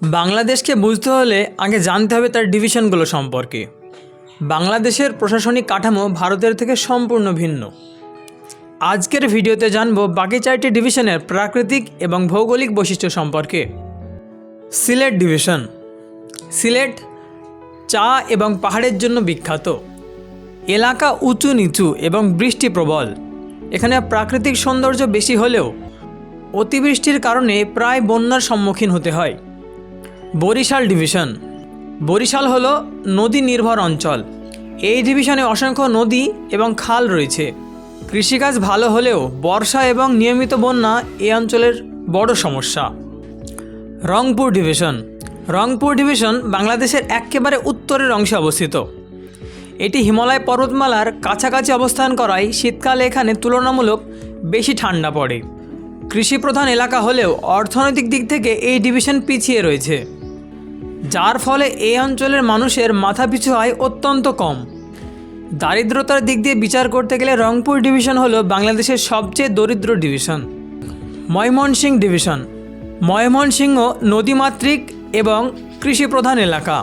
বাংলাদেশকে বুঝতে হলে আগে জানতে হবে তার ডিভিশনগুলো সম্পর্কে। বাংলাদেশের প্রশাসনিক কাঠামো ভারতের থেকে সম্পূর্ণ ভিন্ন। আজকের ভিডিওতে জানব বাকি 4টি ডিভিশনের প্রাকৃতিক এবং ভৌগোলিক বৈশিষ্ট্য সম্পর্কে। সিলেট ডিভিশন। সিলেট চা এবং পাহাড়ের জন্য বিখ্যাত। এলাকা উঁচু নিচু এবং বৃষ্টি প্রবল। এখানে প্রাকৃতিক সৌন্দর্য বেশি হলেও অতিবৃষ্টির কারণে প্রায় বন্যার সম্মুখীন হতে হয়। বরিশাল ডিভিশন। বরিশাল হলো নদী নির্ভর অঞ্চল। এই ডিভিশনে অসংখ্য নদী এবং খাল রয়েছে। কৃষিকাজ ভালো হলেও বর্ষা এবং নিয়মিত বন্যা এই অঞ্চলের বড় সমস্যা। রংপুর ডিভিশন। রংপুর ডিভিশন বাংলাদেশের একেবারে উত্তরের অংশে অবস্থিত। এটি হিমালয় পর্বতমালার কাছাকাছি অবস্থান করায় শীতকালে এখানে তুলনামূলক বেশি ঠান্ডা পড়ে। কৃষিপ্রধান এলাকা হলেও অর্থনৈতিক দিক থেকে এই ডিভিশন পিছিয়ে রয়েছে, যার ফলে এই অঞ্চলের মানুষের মাথাপিছু আয় অত্যন্ত কম। দারিদ্রতার দিক দিয়ে বিচার করতে গেলে রংপুর ডিভিশন হলো বাংলাদেশের সবচেয়ে দরিদ্র ডিভিশন। ময়মনসিংহ ডিভিশন। ময়মনসিংহ নদীমাতৃক এবং কৃষিপ্রধান এলাকা।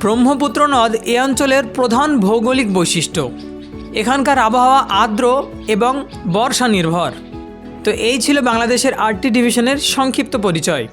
ব্রহ্মপুত্র নদ এ অঞ্চলের প্রধান ভৌগোলিক বৈশিষ্ট্য। এখানকার আবহাওয়া আর্দ্র এবং বর্ষা নির্ভর। তো এই ছিল বাংলাদেশের 8টি ডিভিশনের সংক্ষিপ্ত পরিচয়।